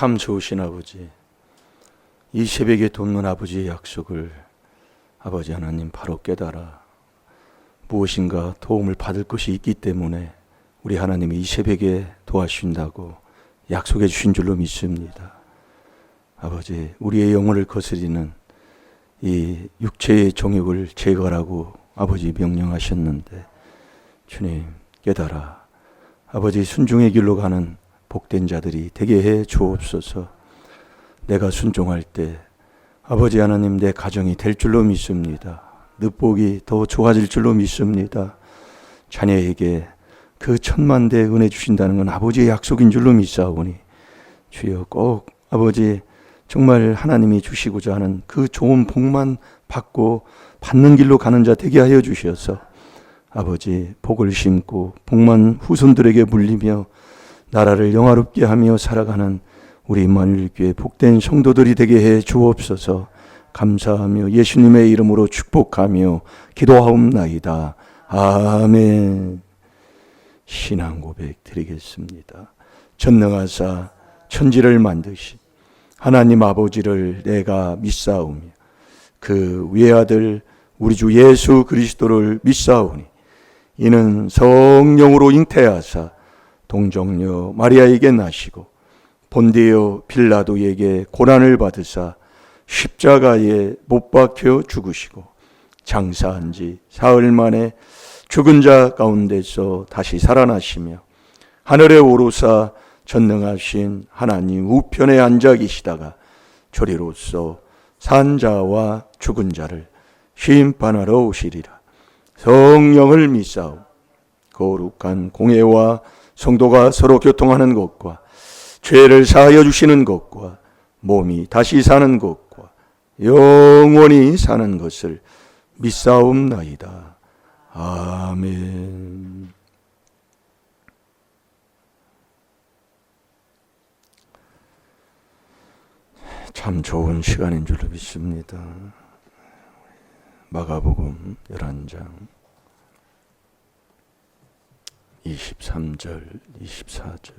참 좋으신 아버지, 이 새벽에 돕는 아버지의 약속을 아버지 하나님 바로 깨달아 무엇인가 도움을 받을 것이 있기 때문에 우리 하나님이 이 새벽에 도와주신다고 약속해 주신 줄로 믿습니다. 아버지, 우리의 영혼을 거스리는 이 육체의 정욕을 제거하라고 아버지 명령하셨는데 주님 깨달아 아버지 순종의 길로 가는 복된 자들이 되게 해 주옵소서. 내가 순종할 때 아버지 하나님 내 가정이 될 줄로 믿습니다. 늑복이 더 좋아질 줄로 믿습니다. 자녀에게 그 천만대 은혜 주신다는 건 아버지의 약속인 줄로 믿사오니 주여 꼭 아버지 정말 하나님이 주시고자 하는 그 좋은 복만 받고 받는 길로 가는 자 되게 하여 주셔서 아버지 복을 심고 복만 후손들에게 물리며 나라를 영화롭게 하며 살아가는 우리 임마누엘교회 복된 성도들이 되게 해 주옵소서. 감사하며 예수님의 이름으로 축복하며 기도하옵나이다. 아멘. 신앙 고백 드리겠습니다. 전능하사 천지를 만드신 하나님 아버지를 내가 믿사오며 그 외아들 우리 주 예수 그리스도를 믿사오니 이는 성령으로 잉태하사 동정녀 마리아에게 나시고 본디오 빌라도에게 고난을 받으사 십자가에 못 박혀 죽으시고 장사한 지 사흘 만에 죽은 자 가운데서 다시 살아나시며 하늘에 오르사 전능하신 하나님 우편에 앉아 계시다가 조리로서 산 자와 죽은 자를 심판하러 오시리라. 성령을 믿사오. 거룩한 공회와 성도가 서로 교통하는 것과 죄를 사하여 주시는 것과 몸이 다시 사는 것과 영원히 사는 것을 믿사옵나이다. 아멘. 참 좋은 시간인 줄로 믿습니다. 마가복음 11장 23절 24절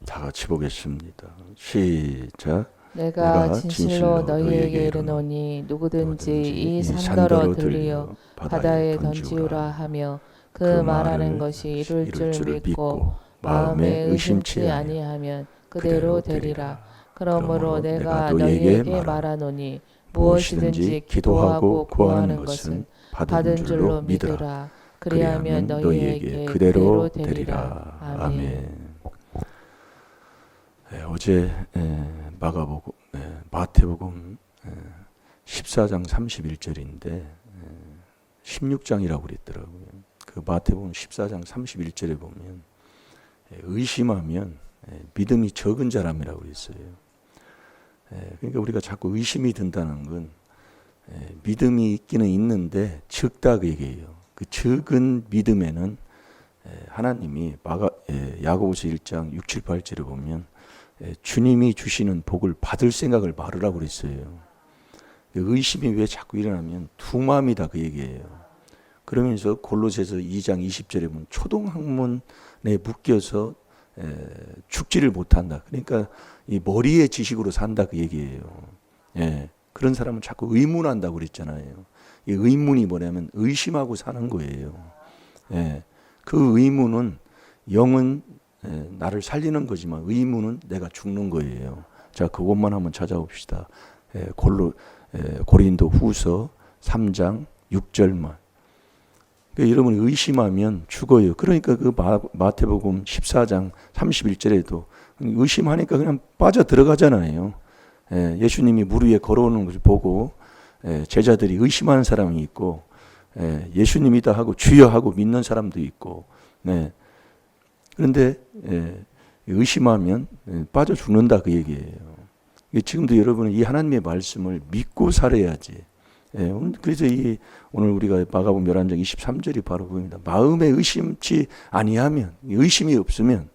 다 같이 보겠습니다. 시작. 내가 진실로 너희에게 이르노니 누구든지 이 산더러 들리어 바다에 던지우라 하며 그 말하는 것이 이룰 줄 믿고 마음에 의심치 아니하면 그대로 되리라. 그러므로 내가 너희에게 말하노니 무엇이든지 기도하고 구하는 것은 받은 줄로 믿으라. 그리하면 너희에게 그대로 되리라. 아멘. 어제 마태복음 14장 31절인데 16장이라고 그랬더라고요. 그 마태복음 14장 31절에 보면 의심하면 믿음이 적은 사람이라고 그랬어요. 그러니까 우리가 자꾸 의심이 든다는 건 믿음이 있기는 있는데 적다 그 얘기예요. 그 적은 믿음에는 하나님이 야고보서 1장 6, 7, 8절에 보면 주님이 주시는 복을 받을 생각을 말으라고 그랬어요. 의심이 왜 자꾸 일어나면 두 마음이다 그 얘기예요. 그러면서 골로새서 2장 20절에 보면 초동학문에 묶여서 죽지를 못한다. 그러니까 이 머리의 지식으로 산다 그 얘기예요. 그런 사람은 자꾸 의문한다고 그랬잖아요. 이 의문이 뭐냐면 의심하고 사는 거예요. 그 의문은 영은 나를 살리는 거지만 의문은 내가 죽는 거예요. 자, 그것만 한번 찾아봅시다. 고린도 후서 3장 6절만. 여러분이 의심하면 죽어요. 그러니까 그 마태복음 14장 31절에도 의심하니까 그냥 빠져 들어가잖아요. 예수님이 물 위에 걸어오는 것을 보고 제자들이 의심하는 사람이 있고 예수님이다 하고 주여 하고 믿는 사람도 있고 그런데 의심하면 빠져 죽는다 그 얘기예요. 지금도 여러분은 이 하나님의 말씀을 믿고 살아야지. 그래서 오늘 우리가 마가복음 11장 23절이 바로 그겁니다. 마음에 의심치 아니하면, 의심이 없으면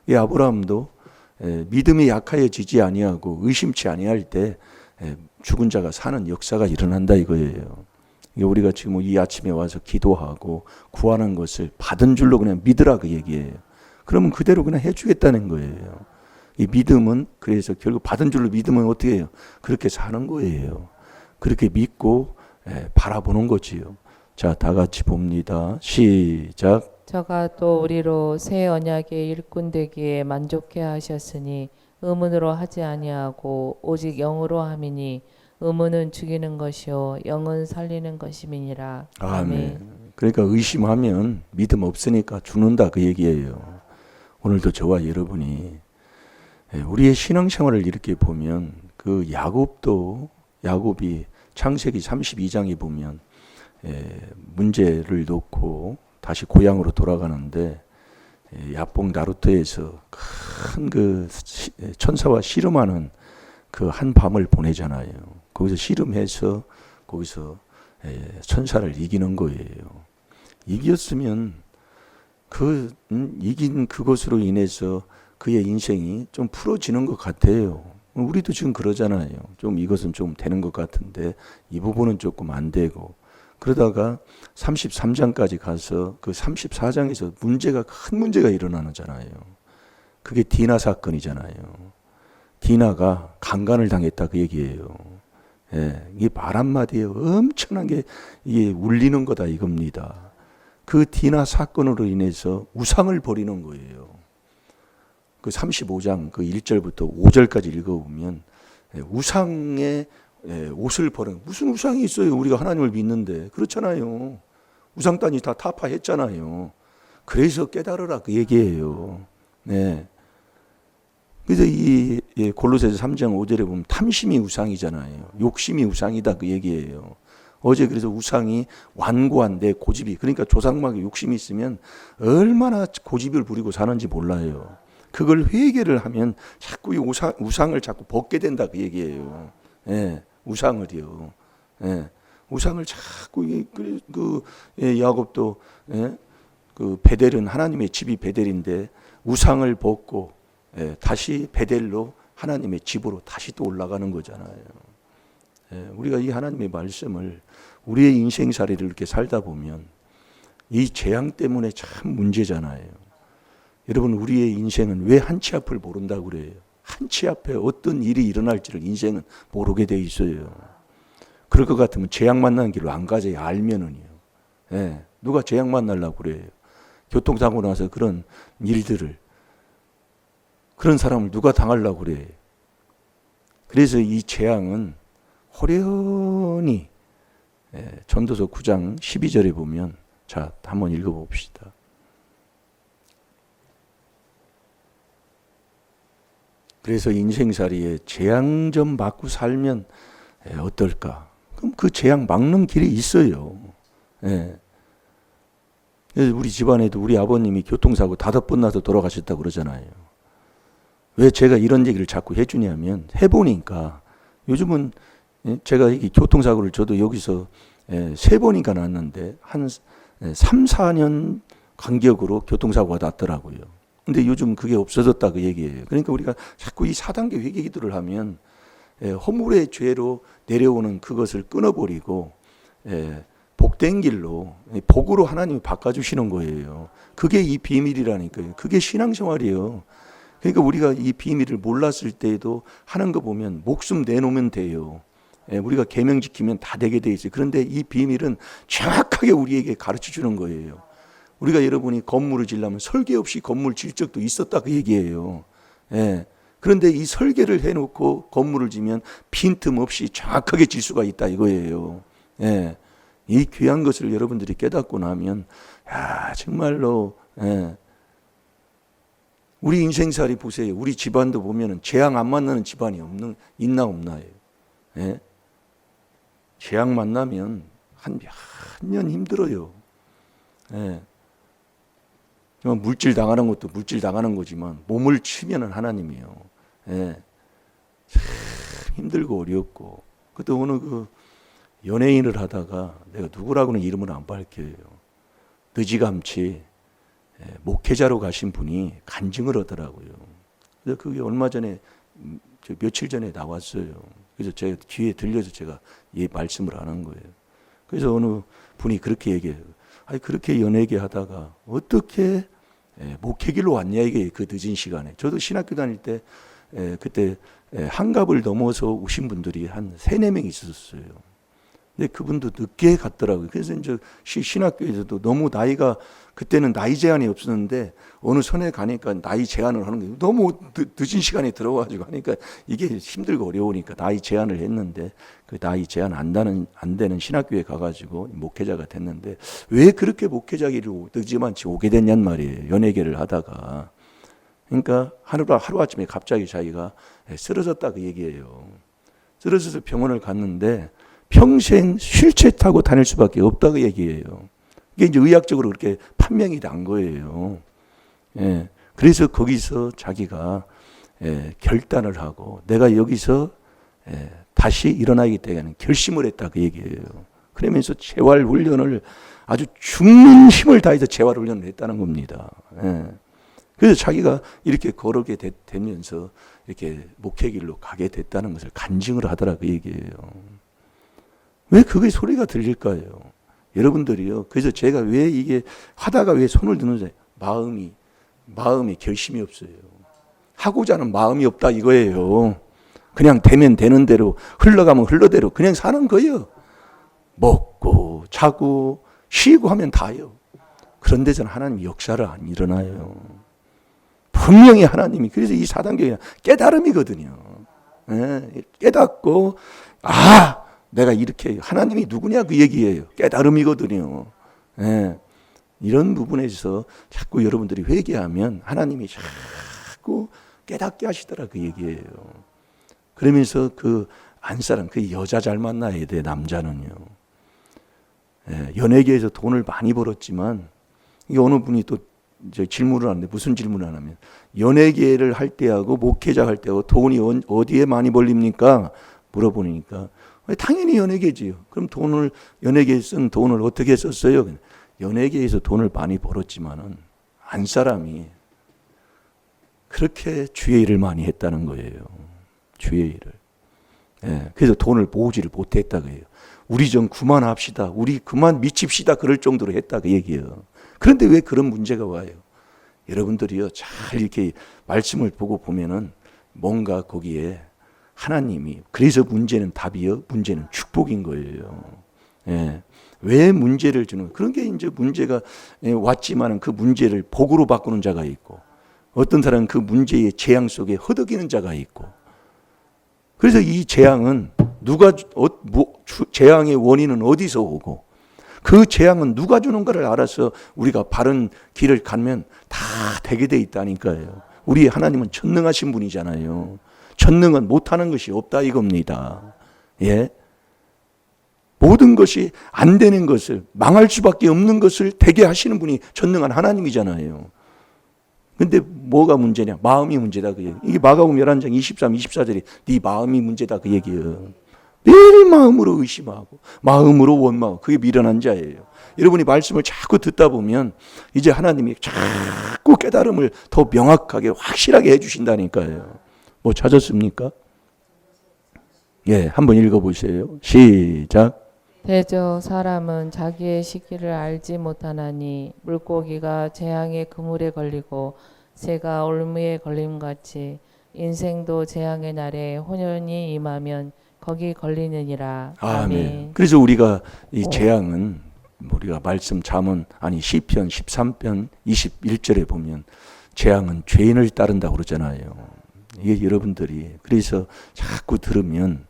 이 아브라함도 믿음이 약하여지지 아니하고 의심치 아니할 때 죽은 자가 사는 역사가 일어난다 이거예요. 이게 우리가 지금 이 아침에 와서 기도하고 구하는 것을 받은 줄로 그냥 믿으라 그 얘기예요. 그러면 그대로 그냥 해주겠다는 거예요. 이 믿음은 그래서 결국 받은 줄로 믿으면 어떻게 해요? 그렇게 사는 거예요. 그렇게 믿고 바라보는 거지요. 자, 다 같이 봅니다. 시작. 저가 또 우리로 새 언약의 일꾼 되기에 만족해 하셨으니 의문으로 하지 아니하고 오직 영으로 함이니 의문은 죽이는 것이요 영은 살리는 것임이니라. 아멘. 그러니까 의심하면 믿음 없으니까 죽는다 그 얘기예요. 오늘도 저와 여러분이 우리의 신앙생활을 이렇게 보면 그 야곱이 창세기 32장에 보면 문제를 놓고 다시 고향으로 돌아가는데 야복 나루터에서 큰 그 천사와 씨름하는 그 한 밤을 보내잖아요. 거기서 씨름해서 거기서 천사를 이기는 거예요. 이겼으면 이긴 그것으로 인해서 그의 인생이 좀 풀어지는 것 같아요. 우리도 지금 그러잖아요. 좀 이것은 좀 되는 것 같은데 이 부분은 조금 안 되고 그러다가 33장까지 가서 그 34장에서 큰 문제가 일어나잖아요. 그게 디나 사건이잖아요. 디나가 강간을 당했다 그 얘기예요. 이게 말 한마디에 엄청나게 이게 울리는 거다 이겁니다. 그 디나 사건으로 인해서 우상을 버리는 거예요. 그 35장 그 1절부터 5절까지 읽어보면 우상의 옷을 버리는 무슨 우상이 있어요? 우리가 하나님을 믿는데 그렇잖아요. 우상단이 다 타파했잖아요. 그래서 깨달으라 그 얘기예요. 네. 그래서 이 골로새서 3장 5절에 보면 탐심이 우상이잖아요. 욕심이 우상이다 그 얘기예요. 어제 그래서 우상이 완고한 내 고집이 그러니까 조상막에 욕심이 있으면 얼마나 고집을 부리고 사는지 몰라요. 그걸 회개를 하면 자꾸 이 우상을 자꾸 벗게 된다 그 얘기예요. 우상을요. 우상을 자꾸 야곱도 그 베델은 하나님의 집이 베델인데 우상을 벗고 다시 베델로 하나님의 집으로 다시 또 올라가는 거잖아요. 우리가 이 하나님의 말씀을 우리의 인생살이를 이렇게 살다 보면 이 재앙 때문에 참 문제잖아요. 여러분 우리의 인생은 왜 한 치 앞을 모른다고 그래요. 한 치 앞에 어떤 일이 일어날지를 인생은 모르게 돼 있어요. 그럴 것 같으면 재앙 만나는 길로 안 가져야 알면은요. 누가 재앙 만나려고 그래요. 교통사고 나서 그런 일들을 그런 사람을 누가 당하려고 그래요. 그래서 이 재앙은 호련히 전도서 9장 12절에 보면 자 한번 읽어봅시다. 그래서 인생살이에 재앙 좀 맞고 살면 어떨까? 그럼 그 재앙 막는 길이 있어요. 우리 집안에도 우리 아버님이 교통사고 5번 나서 돌아가셨다고 그러잖아요. 왜 제가 이런 얘기를 자꾸 해주냐면 해보니까 요즘은 제가 이 교통사고를 저도 여기서 3번인가 났는데 한 3, 4년 간격으로 교통사고가 났더라고요. 근데 요즘 그게 없어졌다 그 얘기예요. 그러니까 우리가 자꾸 이 4단계 회개 기도를 하면 허물의 죄로 내려오는 그것을 끊어버리고 복된 길로 복으로 하나님이 바꿔주시는 거예요. 그게 이 비밀이라니까요. 그게 신앙생활이에요. 그러니까 우리가 이 비밀을 몰랐을 때에도 하는 거 보면 목숨 내놓으면 돼요. 우리가 계명 지키면 다 되게 돼 있어요. 그런데 이 비밀은 정확하게 우리에게 가르쳐 주는 거예요. 우리가 여러분이 건물을 지으려면 설계 없이 건물 질 적도 있었다 그 얘기예요. 그런데 이 설계를 해놓고 건물을 지면 빈틈없이 정확하게 질 수가 있다 이거예요. 이 귀한 것을 여러분들이 깨닫고 나면 정말로 우리 인생살이 보세요. 우리 집안도 보면은 재앙 안 만나는 집안이 있나 없나요? 재앙 만나면 한 몇 년 힘들어요. 물질 당하는 것도 물질 당하는 거지만 몸을 치면은 하나님이요. 참 힘들고 어렵고. 그때 어느 그 연예인을 하다가 내가 누구라고는 이름을 안 밝혀요. 느지감치 목회자로 가신 분이 간증을 하더라고요. 그래서 그게 얼마 전에 며칠 전에 나왔어요. 그래서 제가 귀에 들려서 제가 이 말씀을 하는 거예요. 그래서 어느 분이 그렇게 얘기해요. 아니 그렇게 연예계 하다가 어떻게 목회길로 왔냐 이게 그 늦은 시간에. 저도 신학교 다닐 때 그때 한갑을 넘어서 오신 분들이 한 3-4명 있었어요. 근데 그분도 늦게 갔더라고요. 그래서 이제 신학교에서도 너무 나이가 그때는 나이 제한이 없었는데 어느 선에 가니까 나이 제한을 하는 거예요. 너무 늦은 시간에 들어가지고 하니까 이게 힘들고 어려우니까 나이 제한을 했는데 그 나이 제한 안 되는 신학교에 가가지고 목회자가 됐는데 왜 그렇게 목회자기로 늦지만치 오게 됐냔 말이에요. 연예계를 하다가. 그러니까 하루아침에 갑자기 자기가 쓰러졌다 그 얘기예요. 쓰러져서 병원을 갔는데 평생 휠체어 타고 다닐 수밖에 없다고 얘기해요. 이게 이제 의학적으로 그렇게 판명이 난 거예요. 예. 그래서 거기서 자기가 결단을 하고 내가 여기서 다시 일어나기 때문에 결심을 했다 그 얘기예요. 그러면서 재활 훈련을 아주 죽는 힘을 다해서 재활 훈련을 했다는 겁니다. 예. 그래서 자기가 이렇게 걸어게 되면서 이렇게 목회길로 가게 됐다는 것을 간증을 하더라 그 얘기예요. 왜 그게 소리가 들릴까요? 여러분들이요. 그래서 제가 왜 이게 하다가 왜 손을 드는지 마음이 결심이 없어요. 하고자 하는 마음이 없다 이거예요. 그냥 되면 되는 대로 흘러가면 흘러대로 그냥 사는 거예요. 먹고 자고 쉬고 하면 다요. 그런데 저는 하나님 역사를 안 일어나요. 분명히 하나님이 그래서 이 4단계가 깨달음이거든요. 깨닫고 내가 이렇게 하나님이 누구냐 그 얘기예요. 깨달음이거든요. 이런 부분에 있어서 자꾸 여러분들이 회개하면 하나님이 자꾸 깨닫게 하시더라 그 얘기예요. 그러면서 그 안사람 그 여자 잘 만나야 돼 남자는요. 연예계에서 돈을 많이 벌었지만 이게 어느 분이 또 이제 질문을 하는데 무슨 질문을 하냐면 연예계를 할 때하고 목회자 할 때하고 돈이 어디에 많이 벌립니까? 물어보니까 당연히 연예계지요. 그럼 연예계에 쓴 돈을 어떻게 썼어요? 연예계에서 돈을 많이 벌었지만은 안사람이 그렇게 주의 일을 많이 했다는 거예요. 주의 일을. 그래서 돈을 모으지를 못했다 그래요. 우리 좀 그만합시다. 우리 그만 미칩시다. 그럴 정도로 했다 그 얘기예요. 그런데 왜 그런 문제가 와요? 여러분들이요 잘 이렇게 말씀을 보고 보면은 뭔가 거기에 하나님이 그래서 문제는 답이요 문제는 축복인 거예요. 왜 문제를 주는 그런 게 이제 문제가 왔지만은 그 문제를 복으로 바꾸는 자가 있고 어떤 사람은 그 문제의 재앙 속에 허덕이는 자가 있고 그래서 이 재앙은 재앙의 원인은 어디서 오고 그 재앙은 누가 주는가를 알아서 우리가 바른 길을 가면 다 되게 돼 있다니까요. 우리 하나님은 전능하신 분이잖아요. 전능은 못하는 것이 없다 이겁니다. 모든 것이 안 되는 것을 망할 수밖에 없는 것을 되게 하시는 분이 전능한 하나님이잖아요. 근데 뭐가 문제냐? 마음이 문제다 그 얘기. 이게 마가복음 11장 23, 24절이 네 마음이 문제다 그 얘기예요. 매일 마음으로 의심하고 마음으로 원망하고 그게 미련한 자예요. 여러분이 말씀을 자꾸 듣다 보면 이제 하나님이 자꾸 깨달음을 더 명확하게 확실하게 해주신다니까요. 뭐 찾았습니까? 한번 읽어보세요. 시작. 대저 사람은 자기의 시기를 알지 못하나니 물고기가 재앙의 그물에 걸리고 새가 올무에 걸림같이 인생도 재앙의 날에 혼연히 임하면 거기 걸리느니라. 아멘. 그래서 우리가 이 재앙은 우리가 말씀 시편 13편 21절에 보면 재앙은 죄인을 따른다고 그러잖아요. 이게 여러분들이 그래서 자꾸 들으면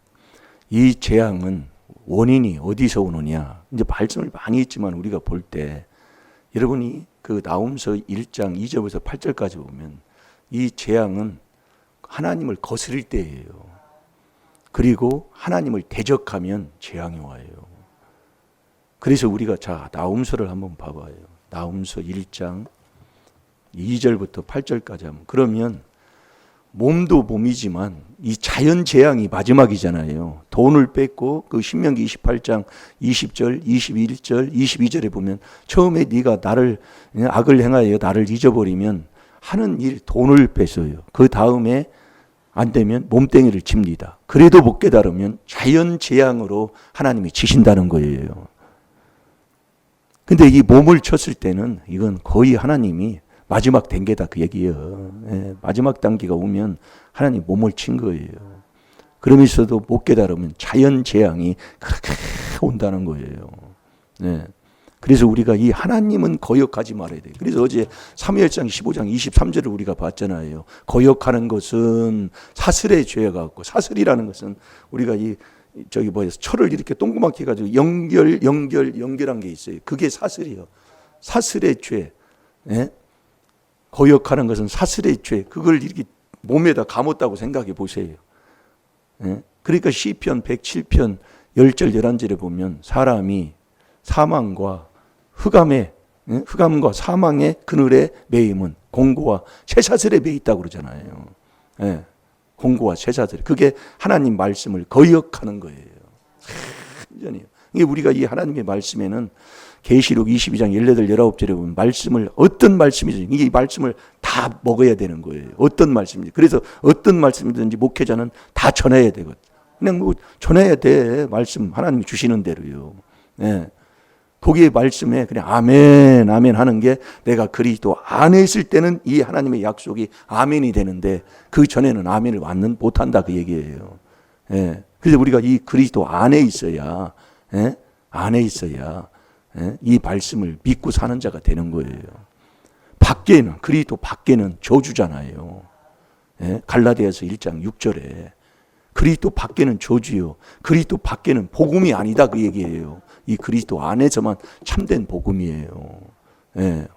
이 재앙은 원인이 어디서 오느냐. 이제 말씀을 많이 했지만 우리가 볼 때 여러분이 그 나홈서 1장 2절에서 8절까지 보면 이 재앙은 하나님을 거스릴 때예요. 그리고 하나님을 대적하면 재앙이 와요. 그래서 우리가 나홈서를 한번 봐봐요. 나홈서 1장 2절부터 8절까지 하면 그러면 몸도 몸이지만 이 자연 재앙이 마지막이잖아요. 돈을 뺏고 그 신명기 28장 20절, 21절, 22절에 보면 처음에 네가 나를 악을 행하여 나를 잊어버리면 하는 일 돈을 뺏어요. 그 다음에 안 되면 몸뚱이를 칩니다. 그래도 못 깨달으면 자연 재앙으로 하나님이 치신다는 거예요. 근데 이 몸을 쳤을 때는 이건 거의 하나님이 마지막 단계다 그 얘기예요. 예, 마지막 단계가 오면 하나님 몸을 친 거예요. 그러면서도 못 깨달으면 자연 재앙이 그렇게 온다는 거예요. 예. 그래서 우리가 이 하나님은 거역하지 말아야 돼요. 그래서 어제 사무엘상 15장 23절을 우리가 봤잖아요. 거역하는 것은 사슬의 죄가 같고, 사슬이라는 것은 우리가 저기 철을 이렇게 동그랗게 해가지고 연결한 게 있어요. 그게 사슬이요. 사슬의 죄. 예? 거역하는 것은 사슬의 죄. 그걸 이렇게 몸에다 감았다고 생각해 보세요. 예? 그러니까 시편 107편 10절 11절에 보면 사람이 사망과 흑암과 사망의 그늘에 매임은 공고와 쇠사슬에 매 있다고 그러잖아요. 예. 공고와 쇠사슬. 그게 하나님 말씀을 거역하는 거예요. 완전히. 이게 우리가 이 하나님의 말씀에는 계시록 22장 18, 19절에 보면 말씀을 어떤 말씀이죠. 이 말씀을 다 먹어야 되는 거예요. 어떤 말씀인지. 그래서 어떤 말씀이든지 목회자는 다 전해야 되거든. 그냥 뭐 전해야 돼. 말씀 하나님이 주시는 대로요. 예. 거기에 말씀에 그냥 아멘 아멘 하는 게 내가 그리스도 안에 있을 때는 이 하나님의 약속이 아멘이 되는데 그 전에는 아멘을 못한다 그 얘기예요. 예. 그래서 우리가 이 그리스도 안에 있어야 예? 안에 있어야 예? 이 말씀을 믿고 사는 자가 되는 거예요. 밖에는 그리스도 밖에는 저주잖아요. 예? 갈라디아서 1장 6절에 그리스도 밖에는 저주요. 그리스도 밖에는 복음이 아니다 그 얘기예요. 이 그리스도 안에서만 참된 복음이에요. 예.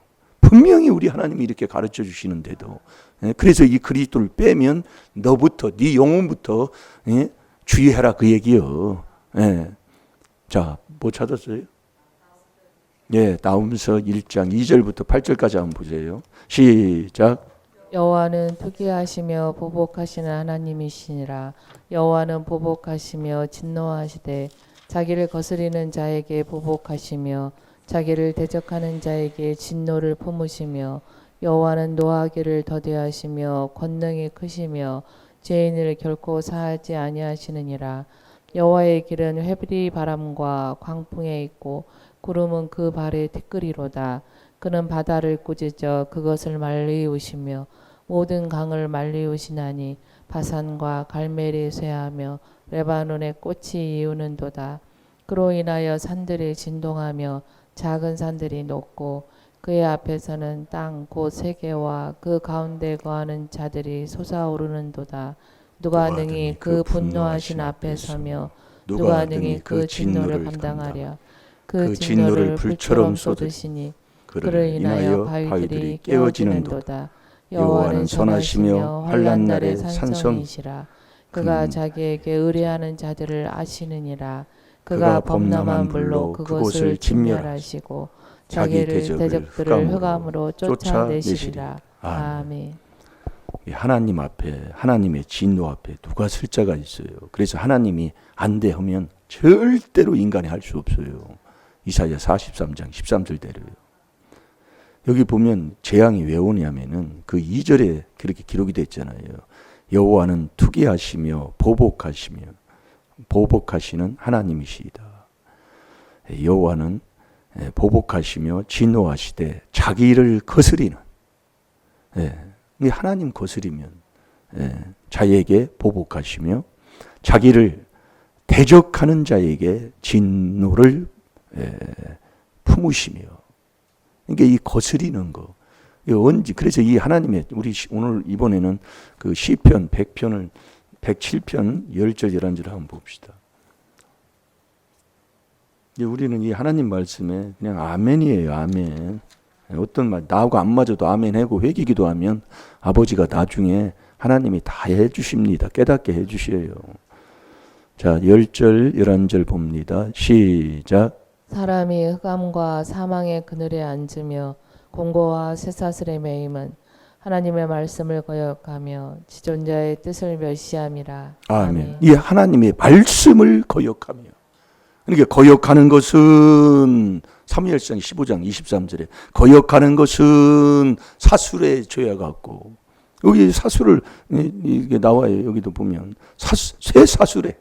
분명히 우리 하나님이 이렇게 가르쳐 주시는데도 예. 그래서 이 그리스도를 빼면 너부터 네 영혼부터 예. 주의해라 그 얘기요. 예. 자, 뭐 찾았어요? 예, 나홈서 1장 2절부터 8절까지 한번 보세요. 시작. 여호와는 투기하시며 보복하시는 하나님이시니라. 여호와는 보복하시며 진노하시되 자기를 거스리는 자에게 보복하시며 자기를 대적하는 자에게 진노를 품으시며 여호와는 노하기를 더디하시며 권능이 크시며 죄인을 결코 사하지 아니하시느니라. 여호와의 길은 회오리 바람과 광풍에 있고 구름은 그 발에 티끌이로다. 그는 바다를 꾸짖어 그것을 말리우시며 모든 강을 말리우시나니 바산과 갈멜이 쇠하며 레바논의 꽃이 이우는도다. 그로 인하여 산들이 진동하며 작은 산들이 녹고 그의 앞에서는 땅 곧 세계와 그 가운데 거하는 자들이 솟아오르는도다. 누가 능히 그 분노하신 앞에 서며 누가 능히 그 진노를 감당하랴. 그 진노를 불처럼 쏟으시니 그를 인하여 바위들이 깨어지는도다. 여호와는 선하시며 환난 날의 산성이시라. 그가 자기에게 의뢰하는 자들을 아시느니라. 그가 범람한 불로 그곳을 진멸하시고 자기를 대적들을 흑암으로 쫓아내시리라. 아멘. 하나님 앞에 하나님의 진노 앞에 누가 쓸 자가 있어요. 그래서 하나님이 안 돼 하면 절대로 인간이 할 수 없어요. 이사야 43장 13절대로요. 여기 보면 재앙이 왜 오냐면은 그 2절에 그렇게 기록이 됐잖아요. 여호와는 투기하시며 보복하시는 하나님이시이다. 여호와는 보복하시며 진노하시되 자기를 거스리는 하나님 거스리면 자에게 보복하시며 자기를 대적하는 자에게 진노를 품으시며 그러니까 이 거스리는 거 언제 그래서 이 하나님의 우리 오늘 이번에는 그 시편 100편을 107편 10절 11절 한번 봅시다. 우리는 이 하나님 말씀에 그냥 아멘이에요. 아멘. 어떤 말 나하고 안 맞아도 아멘 하고 회개기도 하면 아버지가 나중에 하나님이 다 해주십니다. 깨닫게 해주셔요. 자 10절 11절 봅니다. 시작. 사람이 흑암과 사망의 그늘에 앉으며 공고와 쇠사슬의 매임은 하나님의 말씀을 거역하며 지존자의 뜻을 멸시함이라. 아멘. 이 하나님의 말씀을 거역하며 그러니까 거역하는 것은 사무엘상 15장 23절에 거역하는 것은 사술의 죄와 같고 여기 사술을 이게 나와요. 여기도 보면 새 사술에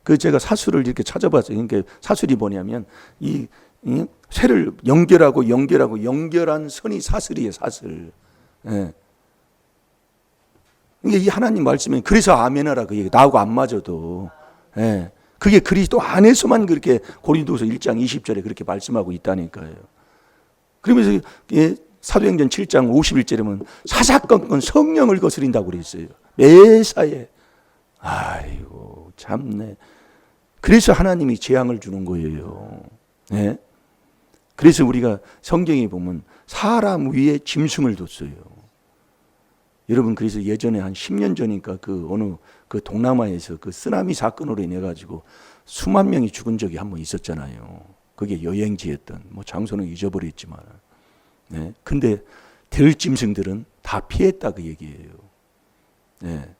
그 제가 사술을 이렇게 찾아봤어요. 그러니까 사술이 뭐냐면 이 쇠를 연결한 선이 사슬이에요, 사슬. 예. 이게 이 하나님 말씀에 그래서 아멘하라 그 얘기. 나하고 안 맞아도. 예. 그게 그리스도 안에서만 그렇게 고린도서 1장 20절에 그렇게 말씀하고 있다니까요. 그러면서 사도행전 7장 51절에 보면 사사건건 성령을 거스린다고 그랬어요. 매사에. 아이고 참네. 그래서 하나님이 재앙을 주는 거예요. 네? 그래서 우리가 성경에 보면 사람 위에 짐승을 뒀어요. 여러분 그래서 예전에 한 10년 전이니까 그 동남아에서 그 쓰나미 사건으로 인해 가지고 수만 명이 죽은 적이 한 번 있었잖아요. 그게 여행지였던 장소는 잊어버렸지만, 네. 근데 들짐승들은 다 피했다 그 얘기예요. 네.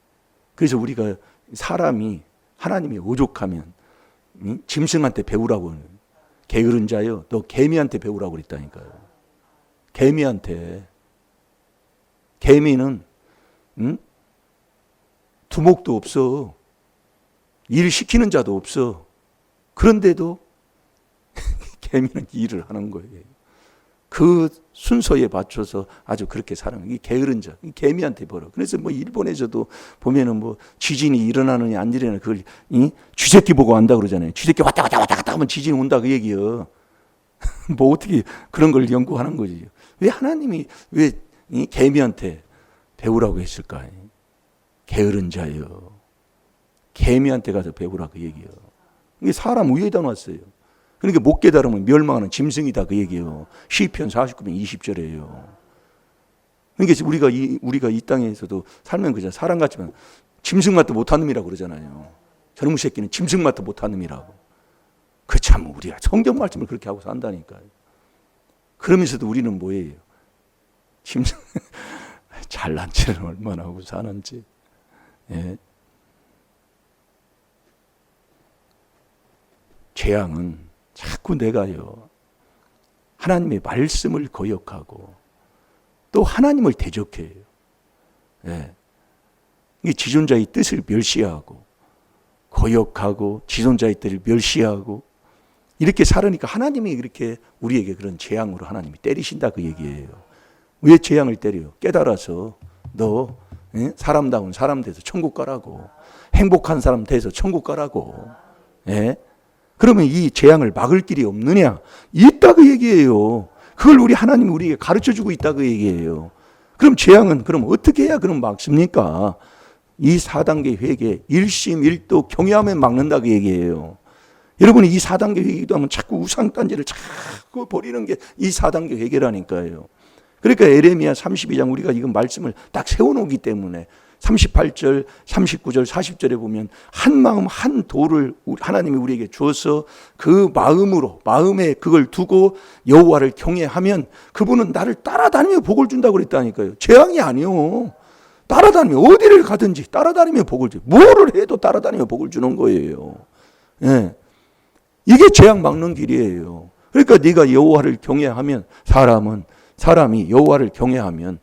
그래서 우리가 사람이 하나님이 오죽하면 짐승한테 배우라고 게으른 자요. 너 개미한테 배우라고 그랬다니까요. 개미는 두목도 없어. 일 시키는 자도 없어. 그런데도 개미는 일을 하는 거예요. 그 순서에 맞춰서 아주 그렇게 사는 거예요. 이 게으른 자, 이 개미한테 벌어. 그래서 일본에서도 보면은 지진이 일어나느냐 안 일어나느냐 그걸 쥐새끼 보고 안다 그러잖아요. 쥐새끼 왔다 갔다 하면 지진이 온다 그 얘기예요. 어떻게 그런 걸 연구하는 거지. 왜 하나님이 왜 이 개미한테 배우라고 했을까? 게으른 자요. 개미한테 가서 배우라 그 얘기예요. 이게 사람 위에다 놨어요. 그러니까 못 깨달으면 멸망하는 짐승이다 그 얘기예요. 시편 49편 20절이에요. 그러니까 우리가 이 땅에서도 살면 그냥 사람 같지만 짐승 맛도 못한 놈이라고 그러잖아요. 저놈의 새끼는 짐승 맛도 못한 놈이라고. 그 참 우리가 성경 말씀을 그렇게 하고 산다니까요. 그러면서도 우리는 뭐예요? 짐승 잘난 체를 얼마나 하고 사는지. 예. 재앙은 자꾸 내가요 하나님의 말씀을 거역하고 또 하나님을 대적해요. 예. 이 지존자의 뜻을 멸시하고 거역하고 지존자의 뜻을 멸시하고 이렇게 살으니까 하나님이 이렇게 우리에게 그런 재앙으로 하나님이 때리신다 그 얘기예요. 왜 재앙을 때려요? 깨달아서 너 사람다운 사람 돼서 천국 가라고, 행복한 사람 돼서 천국 가라고. 예? 그러면 이 재앙을 막을 길이 없느냐? 있다 그 얘기예요. 그걸 우리 하나님이 우리에게 가르쳐주고 있다 그 얘기예요. 그럼 재앙은 그럼 어떻게 해야 그럼 막습니까? 이 4단계 회개, 일심일도 경외하면 막는다 그 얘기예요. 여러분이 이 4단계 회개도 하면 자꾸 우상단지를 자꾸 버리는 게 이 4단계 회개라니까요. 그러니까 에레미야 32장 우리가 이건 말씀을 딱 세워놓기 때문에 38절, 39절, 40절에 보면 한 마음 한 도를 하나님이 우리에게 주어서 그 마음에 그걸 두고 여호와를 경외하면 그분은 나를 따라다니며 복을 준다고 그랬다니까요. 재앙이 아니요. 따라다니며 어디를 가든지 따라다니며 복을 줘. 뭐를 해도 따라다니며 복을 주는 거예요. 예. 이게 재앙 막는 길이에요. 그러니까 네가 여호와를 경외하면 사람이 여호와를 경외하면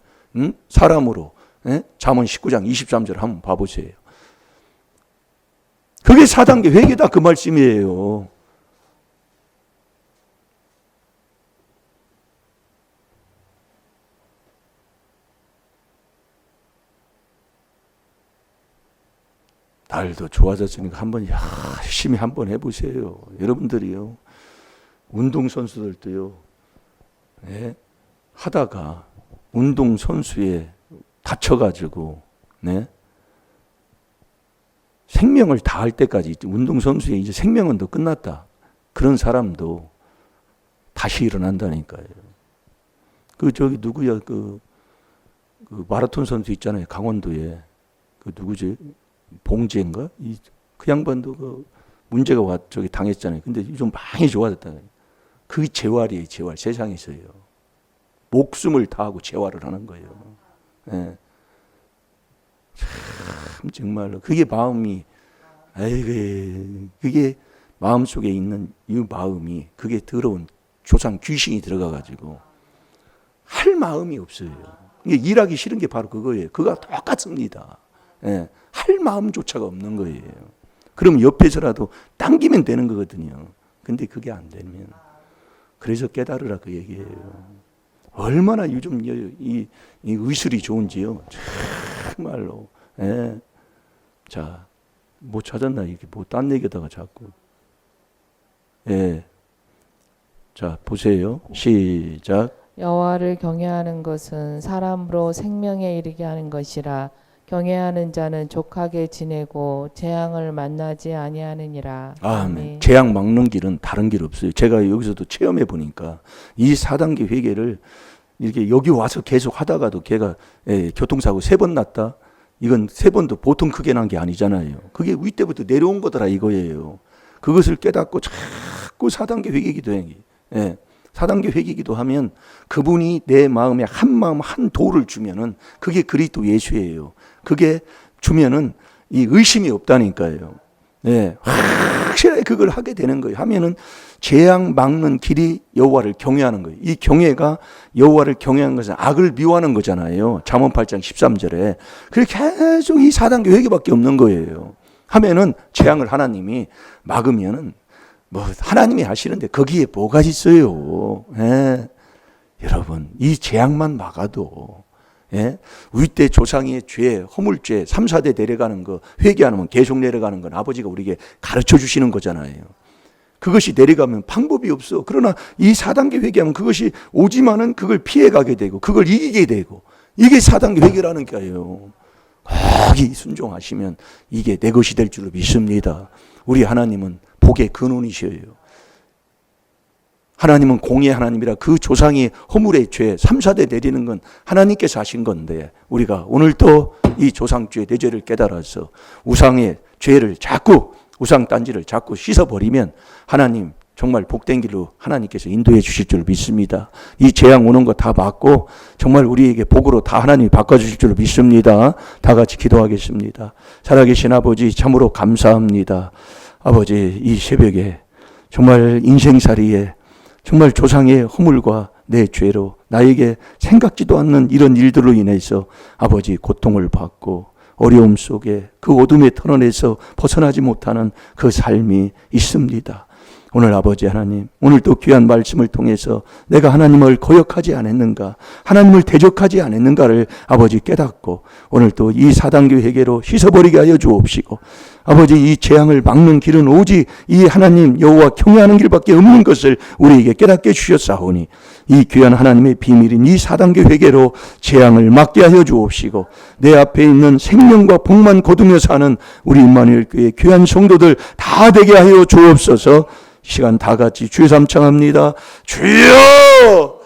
사람으로 잠언 19장 23절 한번 봐보세요. 그게 4단계 회개다 그 말씀이에요. 날도 좋아졌으니까 한번 열심히 한번 해보세요. 여러분들이요. 운동선수들도요. 네, 하다가 운동선수에 다쳐가지고 네? 생명을 다할 때까지 운동선수의 이제 생명은 더 끝났다. 그런 사람도 다시 일어난다니까요. 누구야 그 마라톤 선수 있잖아요. 강원도에 그 누구지? 봉지인가? 그 양반도 문제가 당했잖아요. 근데 좀 많이 좋아졌다. 그 재활이에요. 재활 세상에서요. 목숨을 다하고 재활을 하는 거예요. 예. 참 정말로 그게 마음이 그게 마음 속에 있는 이 마음이 그게 더러운 조상 귀신이 들어가 가지고 할 마음이 없어요. 이게 일하기 싫은 게 바로 그거예요. 그거 똑같습니다. 예. 할 마음조차가 없는 거예요. 그럼 옆에서라도 당기면 되는 거거든요. 근데 그게 안 되면 그래서 깨달으라 그 얘기예요. 얼마나 요즘 이 의술이 좋은지요. 정말로. 예. 자, 뭐 찾았나 이게 뭐 딴 얘기다가 자꾸. 예. 자, 보세요. 시작. 여호와를 경외하는 것은 사람으로 생명에 이르게 하는 것이라. 경외하는 자는 족하게 지내고 재앙을 만나지 아니하느니라. 아멘. 재앙 막는 길은 다른 길 없어요. 제가 여기서도 체험해 보니까 이 4단계 회개를 이렇게 여기 와서 계속 하다가도 걔가 교통사고 3번 났다. 이건 3번도 보통 크게 난 게 아니잖아요. 그게 윗때부터 내려온 거더라 이거예요. 그것을 깨닫고 자꾸 4단계 회개기도 해. 4단계 회개기도 하면 그분이 내 마음에 한 마음 한 도를 주면은 그게 그리스도 예수예요. 그게 주면은 이 의심이 없다니까요. 네, 확실하게 그걸 하게 되는 거예요. 하면은 재앙 막는 길이 여호와를 경외하는 거예요. 이 경외가 여호와를 경외하는 것은 악을 미워하는 거잖아요. 잠언 8장 13절에. 그렇게 계속 이 4단계 회개밖에 없는 거예요. 하면은 재앙을 하나님이 막으면은 뭐 하나님이 하시는데 거기에 뭐가 있어요. 예. 여러분 이 재앙만 막아도 윗대 조상의 죄, 허물죄 3, 4대 내려가는 거 회개하면 계속 내려가는 건 아버지가 우리에게 가르쳐 주시는 거잖아요. 그것이 내려가면 방법이 없어. 그러나 이 4단계 회개하면 그것이 오지만은 그걸 피해가게 되고 그걸 이기게 되고 이게 4단계 회개라는 거예요. 거기 순종하시면 이게 내 것이 될 줄로 믿습니다. 우리 하나님은 복의 근원이셔요. 하나님은 공의 하나님이라 그 조상의 허물의 죄 3, 4대 내리는 건 하나님께서 하신 건데 우리가 오늘 또 이 조상죄 내 죄를 깨달아서 우상의 죄를 자꾸 우상 딴지를 자꾸 씻어버리면 하나님 정말 복된 길로 하나님께서 인도해 주실 줄 믿습니다. 이 재앙 오는 거 다 막고 정말 우리에게 복으로 다 하나님이 바꿔주실 줄 믿습니다. 다 같이 기도하겠습니다. 살아계신 아버지 참으로 감사합니다. 아버지 이 새벽에 정말 인생살이에 정말 조상의 허물과 내 죄로 나에게 생각지도 않는 이런 일들로 인해서 아버지 고통을 받고 어려움 속에 그 어둠의 터널에서 벗어나지 못하는 그 삶이 있습니다. 오늘 아버지 하나님, 오늘 또 귀한 말씀을 통해서 내가 하나님을 거역하지 않았는가, 하나님을 대적하지 않았는가를 아버지 깨닫고 오늘 또 이 4단계 회개로 씻어버리게 하여 주옵시고 아버지 이 재앙을 막는 길은 오직 이 하나님 여호와 경외하는 길밖에 없는 것을 우리에게 깨닫게 주셨사오니 이 귀한 하나님의 비밀인 이 4단계 회개로 재앙을 막게 하여 주옵시고 내 앞에 있는 생명과 복만 거두며 사는 우리 임마누엘 교회 귀한 성도들 다 되게 하여 주옵소서. 시간 다 같이 주여 삼창합니다. 주여!